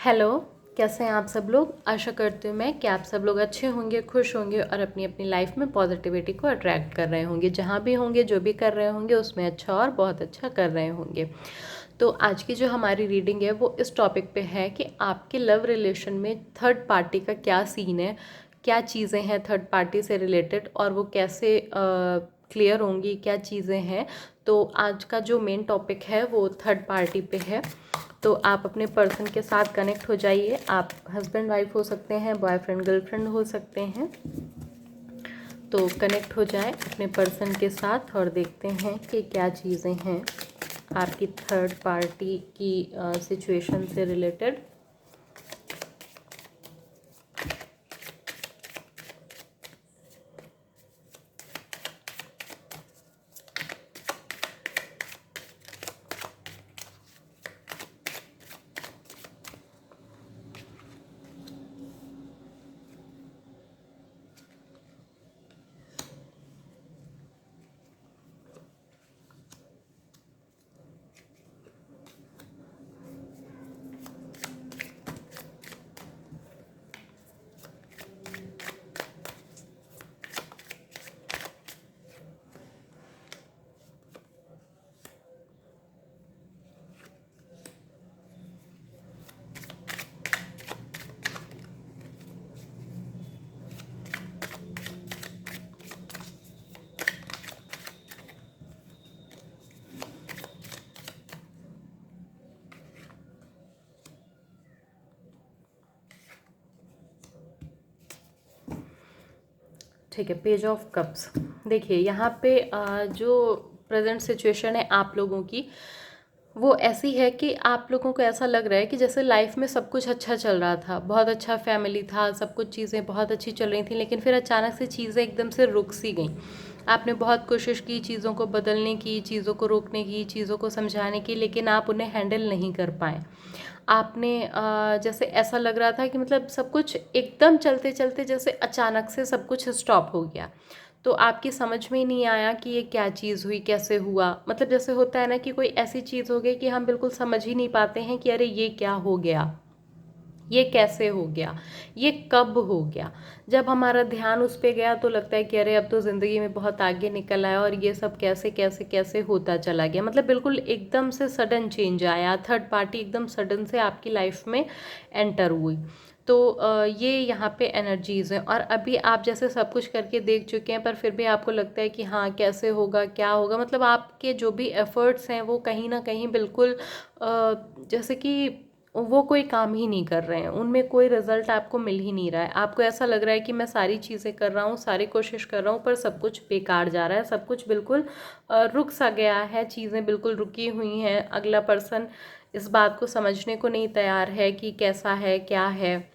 Hello. कैसे हैं आप सब लोग। आशा करती हूँ मैं कि आप सब लोग अच्छे होंगे, खुश होंगे और अपनी अपनी लाइफ में पॉजिटिविटी को अट्रैक्ट कर रहे होंगे। जहाँ भी होंगे, जो भी कर रहे होंगे, उसमें अच्छा और बहुत अच्छा कर रहे होंगे। तो आज की जो हमारी रीडिंग है वो इस टॉपिक पे है कि आपके लव रिलेशन में थर्ड पार्टी का क्या सीन है, क्या चीज़ें हैं थर्ड पार्टी से रिलेटेड और वो कैसे क्लियर होंगी, क्या चीज़ें हैं। तो आज का जो मेन टॉपिक है वो थर्ड पार्टी पे है। तो आप अपने पर्सन के साथ कनेक्ट हो जाइए। आप हस्बैंड वाइफ हो सकते हैं, बॉयफ्रेंड गर्लफ्रेंड हो सकते हैं। तो कनेक्ट हो जाए अपने पर्सन के साथ और देखते हैं कि क्या चीज़ें हैं आपकी थर्ड पार्टी की सिचुएशन से रिलेटेड। ठीक है, पेज ऑफ कप्स। देखिए यहाँ पे जो प्रेजेंट सिचुएशन है आप लोगों की वो ऐसी है कि आप लोगों को ऐसा लग रहा है कि जैसे लाइफ में सब कुछ अच्छा चल रहा था, बहुत अच्छा फैमिली था, सब कुछ चीज़ें बहुत अच्छी चल रही थी, लेकिन फिर अचानक से चीज़ें एकदम से रुक सी गई। आपने बहुत कोशिश की चीज़ों को बदलने की, चीज़ों को रोकने की, चीज़ों को समझाने की, लेकिन आप उन्हें हैंडल नहीं कर पाए। आपने जैसे ऐसा लग रहा था कि मतलब सब कुछ एकदम चलते चलते जैसे अचानक से सब कुछ स्टॉप हो गया। तो आपकी समझ में ही नहीं आया कि ये क्या चीज़ हुई, कैसे हुआ। मतलब जैसे होता है ना कि कोई ऐसी चीज़ हो गई कि हम बिल्कुल समझ ही नहीं पाते हैं कि अरे ये क्या हो गया, ये कैसे हो गया, ये कब हो गया। जब हमारा ध्यान उस पे गया तो लगता है कि अरे अब तो ज़िंदगी में बहुत आगे निकल आया और ये सब कैसे कैसे कैसे होता चला गया। मतलब बिल्कुल एकदम से सडन चेंज आया, थर्ड पार्टी एकदम सडन से आपकी लाइफ में एंटर हुई। तो ये यहाँ पे एनर्जीज़ हैं और अभी आप जैसे सब कुछ करके देख चुके हैं पर फिर भी आपको लगता है कि हाँ कैसे होगा, क्या होगा। मतलब आपके जो भी एफ़र्ट्स हैं वो कहीं ना कहीं बिल्कुल जैसे कि वो कोई काम ही नहीं कर रहे हैं, उनमें कोई रिजल्ट आपको मिल ही नहीं रहा है। आपको ऐसा लग रहा है कि मैं सारी चीज़ें कर रहा हूँ, सारी कोशिश कर रहा हूँ, पर सब कुछ बेकार जा रहा है, सब कुछ बिल्कुल रुक सा गया है, चीज़ें बिल्कुल रुकी हुई हैं। अगला पर्सन इस बात को समझने को नहीं तैयार है कि कैसा है, क्या है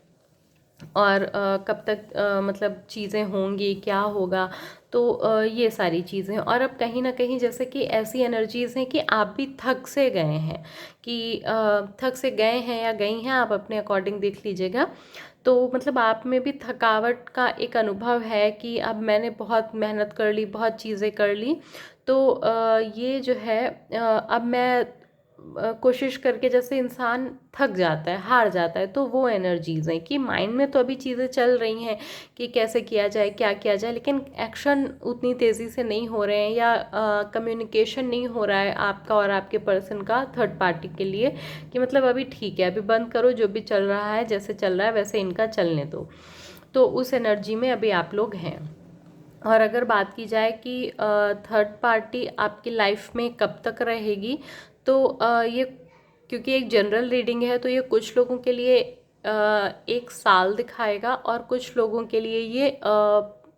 और कब तक मतलब चीज़ें होंगी, क्या होगा। तो ये सारी चीज़ें और अब कहीं ना कहीं जैसे कि ऐसी एनर्जीज़ हैं कि आप भी थक से गए हैं, कि थक से गए हैं या गई हैं, आप अपने अकॉर्डिंग देख लीजिएगा। तो मतलब आप में भी थकावट का एक अनुभव है कि अब मैंने बहुत मेहनत कर ली, बहुत चीज़ें कर ली, तो ये जो है अब मैं कोशिश करके जैसे इंसान थक जाता है, हार जाता है। तो वो एनर्जीज़ हैं कि माइंड में तो अभी चीज़ें चल रही हैं कि कैसे किया जाए, क्या किया जाए, लेकिन एक्शन उतनी तेज़ी से नहीं हो रहे हैं या कम्युनिकेशन नहीं हो रहा है आपका और आपके पर्सन का थर्ड पार्टी के लिए कि मतलब अभी ठीक है, अभी बंद करो, जो भी चल रहा है जैसे चल रहा है वैसे इनका चलने दो। तो उस एनर्जी में अभी आप लोग हैं। और अगर बात की जाए कि थर्ड पार्टी आपकी लाइफ में कब तक रहेगी, तो ये क्योंकि एक जनरल रीडिंग है तो ये कुछ लोगों के लिए 1 साल दिखाएगा और कुछ लोगों के लिए ये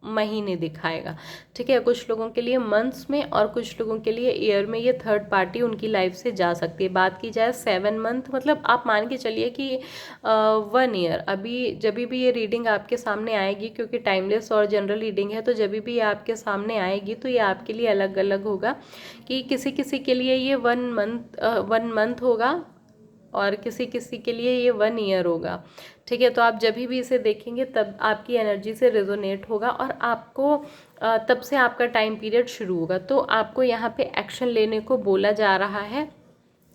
महीने दिखाएगा। ठीक है, कुछ लोगों के लिए मंथ्स में और कुछ लोगों के लिए ईयर में ये थर्ड पार्टी उनकी लाइफ से जा सकती है। बात की जाए 7 मंथ, मतलब आप मान के चलिए कि 1 ईयर। अभी जब भी ये रीडिंग आपके सामने आएगी, क्योंकि टाइमलेस और जनरल रीडिंग है, तो जब भी ये आपके सामने आएगी तो ये आपके लिए अलग अलग होगा कि किसी किसी के लिए ये 1 मंथ होगा और किसी किसी के लिए ये 1 ईयर होगा। ठीक है, तो आप जब भी इसे देखेंगे तब आपकी एनर्जी से रेजोनेट होगा और आपको तब से आपका टाइम पीरियड शुरू होगा। तो आपको यहाँ पे एक्शन लेने को बोला जा रहा है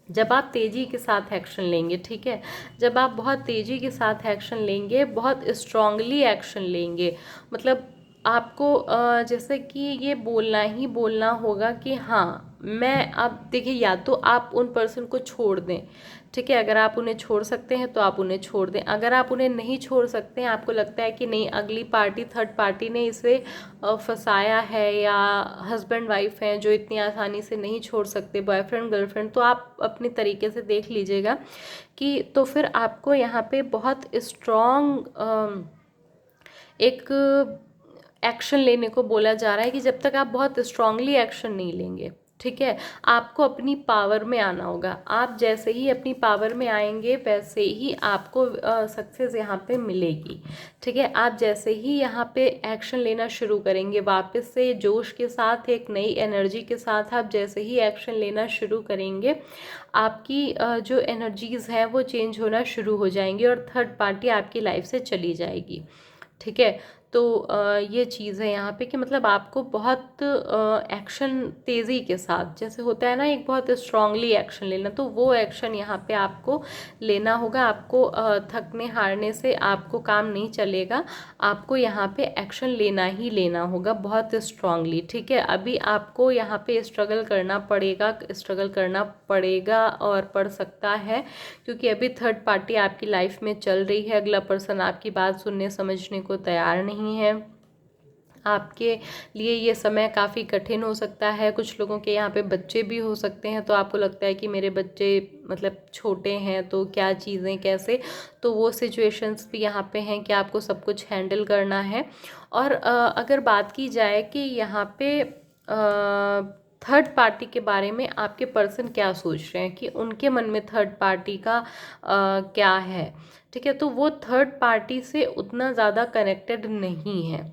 जब आप तेज़ी के साथ एक्शन लेंगे, ठीक है, जब आप बहुत तेज़ी के साथ एक्शन लेंगे, बहुत स्ट्रांगली एक्शन लेंगे, मतलब आपको जैसे कि ये बोलना ही बोलना होगा कि हाँ मैं, अब देखिए या तो आप उन पर्सन को छोड़ दें, ठीक है, अगर आप उन्हें छोड़ सकते हैं तो आप उन्हें छोड़ दें। अगर आप उन्हें नहीं छोड़ सकते हैं, आपको लगता है कि नहीं अगली पार्टी, थर्ड पार्टी ने इसे फंसाया है, या हस्बैंड वाइफ हैं जो इतनी आसानी से नहीं छोड़ सकते, बॉयफ्रेंड गर्लफ्रेंड, तो आप अपनी तरीके से देख लीजिएगा कि तो फिर आपको यहाँ पे बहुत स्ट्रॉन्ग एक एक्शन लेने को बोला जा रहा है कि जब तक आप बहुत स्ट्रांगली एक्शन नहीं लेंगे, ठीक है, आपको अपनी पावर में आना होगा। आप जैसे ही अपनी पावर में आएंगे वैसे ही आपको सक्सेस यहाँ पे मिलेगी, ठीक है। आप जैसे ही यहाँ पे एक्शन लेना शुरू करेंगे, वापस से जोश के साथ, एक नई एनर्जी के साथ आप जैसे ही एक्शन लेना शुरू करेंगे, आपकी जो एनर्जीज़ हैं वो चेंज होना शुरू हो जाएंगी और थर्ड पार्टी आपकी लाइफ से चली जाएगी, ठीक है। तो ये चीज़ है यहाँ पे कि मतलब आपको बहुत एक्शन तेज़ी के साथ, जैसे होता है ना एक बहुत स्ट्रांगली एक्शन लेना, तो वो एक्शन यहाँ पे आपको लेना होगा। आपको थकने हारने से आपको काम नहीं चलेगा, आपको यहाँ पे एक्शन लेना ही लेना होगा बहुत स्ट्रांगली, ठीक है। अभी आपको यहाँ पे स्ट्रगल करना पड़ेगा और पड़ सकता है, क्योंकि अभी थर्ड पार्टी आपकी लाइफ में चल रही है, अगला पर्सन आपकी बात सुनने समझने को तैयार नहीं है। आपके लिए ये समय काफ़ी कठिन हो सकता है। कुछ लोगों के यहाँ पे बच्चे भी हो सकते हैं, तो आपको लगता है कि मेरे बच्चे मतलब छोटे हैं तो क्या चीज़ें कैसे, तो वो सिचुएशंस भी यहाँ पे हैं कि आपको सब कुछ हैंडल करना है। और अगर बात की जाए कि यहाँ पे थर्ड पार्टी के बारे में आपके पर्सन क्या सोच रहे हैं, कि उनके मन में थर्ड पार्टी का क्या है, ठीक है, तो वो थर्ड पार्टी से उतना ज़्यादा कनेक्टेड नहीं है।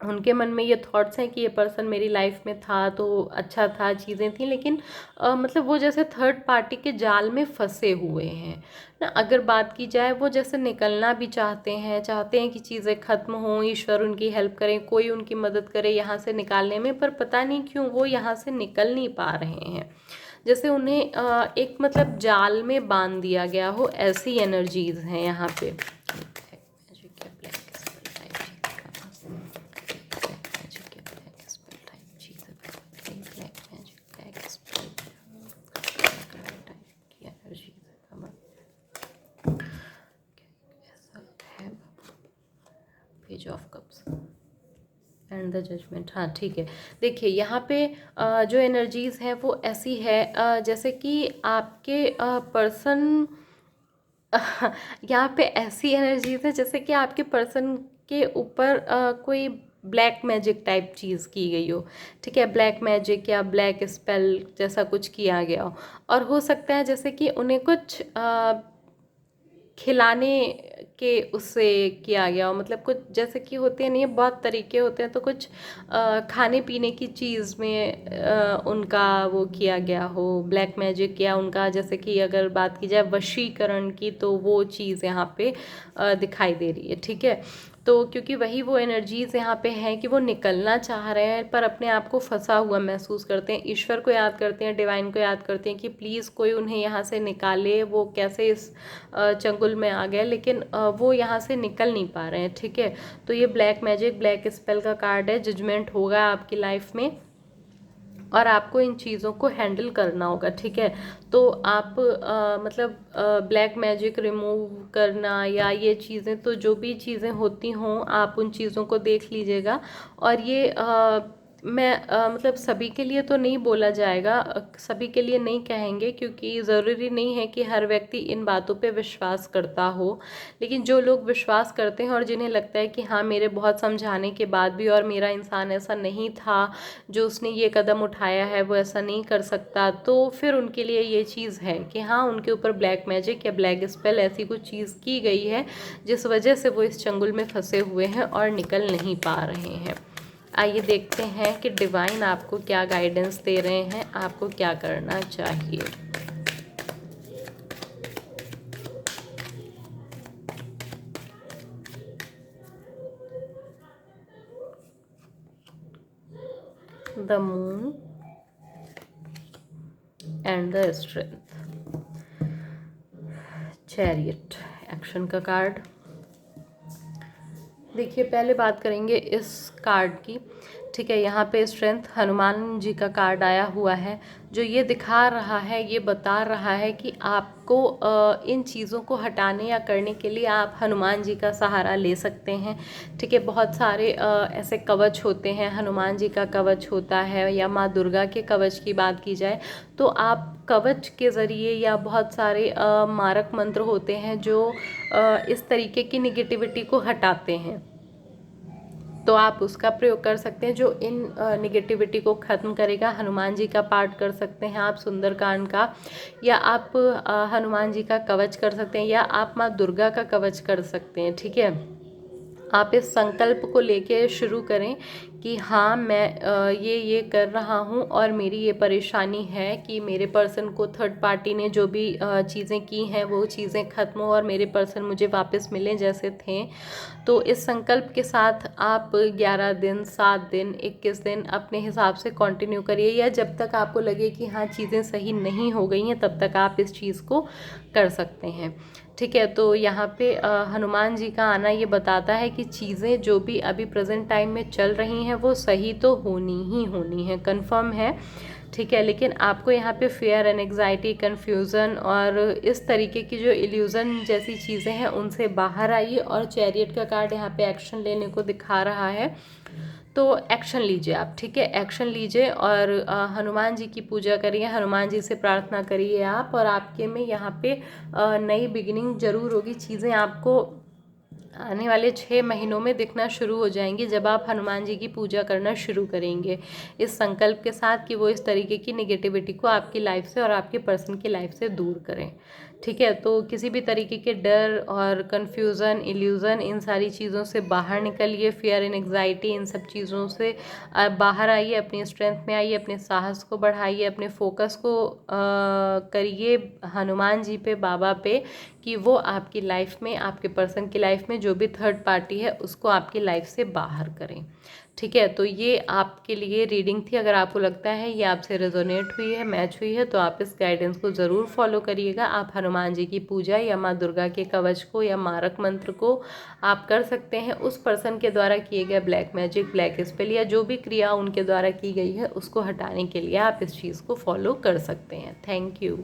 उनके मन में ये थॉट्स हैं कि ये पर्सन मेरी लाइफ में था तो अच्छा था, चीज़ें थी, लेकिन मतलब वो जैसे थर्ड पार्टी के जाल में फंसे हुए हैं ना। अगर बात की जाए, वो जैसे निकलना भी चाहते हैं कि चीज़ें ख़त्म हों, ईश्वर उनकी हेल्प करें, कोई उनकी मदद करे यहाँ से निकालने में, पर पता नहीं क्यों वो यहाँ से निकल नहीं पा रहे हैं। जैसे उन्हें एक मतलब जाल में बांध दिया गया हो, ऐसी एनर्जीज़ हैं यहाँ पे। Page of cups and the judgement, हाँ ठीक है। देखिए यहाँ पे जो एनर्जीज़ हैं वो ऐसी है जैसे कि आपके पर्सन यहाँ पे ऐसी एनर्जीज है जैसे कि आपके पर्सन के ऊपर कोई ब्लैक मैजिक टाइप चीज़ की गई हो, ठीक है, ब्लैक मैजिक या ब्लैक स्पेल जैसा कुछ किया गया हो। और हो सकता है जैसे कि उन्हें कुछ खिलाने के उससे किया गया हो, मतलब कुछ जैसे कि होते हैं नहीं, बहुत तरीके होते हैं, तो कुछ खाने पीने की चीज़ में उनका वो किया गया हो ब्लैक मैजिक, या उनका जैसे कि अगर बात की जाए वशीकरण की, तो वो चीज़ यहाँ पे दिखाई दे रही है, ठीक है। तो क्योंकि वही वो एनर्जीज़ यहाँ पे हैं कि वो निकलना चाह रहे हैं पर अपने आप को फंसा हुआ महसूस करते हैं, ईश्वर को याद करते हैं, डिवाइन को याद करते हैं कि प्लीज़ कोई उन्हें यहाँ से निकाले, वो कैसे इस चंगुल में आ गए, लेकिन वो यहाँ से निकल नहीं पा रहे हैं, ठीक है। तो ये ब्लैक मैजिक, ब्लैक स्पेल का कार्ड है, जजमेंट होगा आपकी लाइफ में और आपको इन चीज़ों को हैंडल करना होगा, ठीक है। तो आप मतलब ब्लैक मैजिक रिमूव करना या ये चीज़ें, तो जो भी चीज़ें होती हों आप उन चीज़ों को देख लीजिएगा। और ये मैं मतलब सभी के लिए तो नहीं बोला जाएगा, सभी के लिए नहीं कहेंगे, क्योंकि ज़रूरी नहीं है कि हर व्यक्ति इन बातों पे विश्वास करता हो। लेकिन जो लोग विश्वास करते हैं और जिन्हें लगता है कि हाँ मेरे बहुत समझाने के बाद भी और मेरा इंसान ऐसा नहीं था, जो उसने ये कदम उठाया है वो ऐसा नहीं कर सकता, तो फिर उनके लिए ये चीज़ है कि हाँ उनके ऊपर ब्लैक मैजिक या ब्लैक स्पेल ऐसी कुछ चीज़ की गई है जिस वजह से वो इस चंगुल में फंसे हुए हैं और निकल नहीं पा रहे हैं। आइए देखते हैं कि डिवाइन आपको क्या गाइडेंस दे रहे हैं, आपको क्या करना चाहिए। The moon and the strength. Chariot action का कार्ड। देखिए पहले बात करेंगे इस कार्ड की, ठीक है। यहाँ पे स्ट्रेंथ हनुमान जी का कार्ड आया हुआ है, जो ये दिखा रहा है, ये बता रहा है कि आपको इन चीज़ों को हटाने या करने के लिए आप हनुमान जी का सहारा ले सकते हैं, ठीक है। बहुत सारे ऐसे कवच होते हैं, हनुमान जी का कवच होता है या माँ दुर्गा के कवच की बात की जाए तो आप कवच के ज़रिए या बहुत सारे मारक मंत्र होते हैं जो इस तरीके की निगेटिविटी को हटाते हैं, तो आप उसका प्रयोग कर सकते हैं जो इन निगेटिविटी को ख़त्म करेगा। हनुमान जी का पाठ कर सकते हैं आप, सुंदरकांड का, या आप हनुमान जी का कवच कर सकते हैं, या आप माँ दुर्गा का कवच कर सकते हैं, ठीक है। आप इस संकल्प को लेके शुरू करें कि हाँ मैं ये कर रहा हूँ और मेरी ये परेशानी है कि मेरे पर्सन को थर्ड पार्टी ने जो भी चीज़ें की हैं वो चीज़ें ख़त्म हो और मेरे पर्सन मुझे वापस मिलें जैसे थे। तो इस संकल्प के साथ आप 11 दिन, 7 दिन, 21 दिन अपने हिसाब से कंटिन्यू करिए, या जब तक आपको लगे कि हाँ चीज़ें सही नहीं हो गई हैं तब तक आप इस चीज़ को कर सकते हैं, ठीक है। तो यहाँ पे हनुमान जी का आना ये बताता है कि चीज़ें जो भी अभी प्रेजेंट टाइम में चल रही हैं वो सही तो होनी ही होनी है, कंफर्म है, ठीक है। लेकिन आपको यहाँ पे फियर एंड एंग्जाइटी, कन्फ्यूज़न और इस तरीके की जो इल्यूज़न जैसी चीज़ें हैं उनसे बाहर आइए। और चैरियट का कार्ड यहाँ पे एक्शन लेने को दिखा रहा है, तो एक्शन लीजिए आप, ठीक है। एक्शन लीजिए और हनुमान जी की पूजा करिए, हनुमान जी से प्रार्थना करिए आप, और आपके में यहाँ पे नई बिगिनिंग ज़रूर होगी। चीज़ें आपको आने वाले 6 महीनों में दिखना शुरू हो जाएंगी जब आप हनुमान जी की पूजा करना शुरू करेंगे, इस संकल्प के साथ कि वो इस तरीके की निगेटिविटी को आपकी लाइफ से और आपके पर्सन की लाइफ से दूर करें, ठीक है। तो किसी भी तरीके के डर और कन्फ्यूज़न, इल्यूज़न, इन सारी चीज़ों से बाहर निकलिए, फियर एंड एंग्जाइटी, इन सब चीज़ों से बाहर आइए, अपनी स्ट्रेंथ में आइए, अपने साहस को बढ़ाइए, अपने फोकस को करिए हनुमान जी पे, बाबा पे, कि वो आपकी लाइफ में, आपके पर्सन की लाइफ में जो भी थर्ड पार्टी है उसको आपकी लाइफ से बाहर करें, ठीक है। तो ये आपके लिए रीडिंग थी। अगर आपको लगता है ये आपसे रेजोनेट हुई है, मैच हुई है, तो आप इस गाइडेंस को ज़रूर फॉलो करिएगा। आप हनुमान जी की पूजा या माँ दुर्गा के कवच को या मारक मंत्र को आप कर सकते हैं। उस पर्सन के द्वारा किए गए ब्लैक मैजिक, ब्लैक स्पेल या जो भी क्रिया उनके द्वारा की गई है उसको हटाने के लिए आप इस चीज़ को फॉलो कर सकते हैं। Thank you.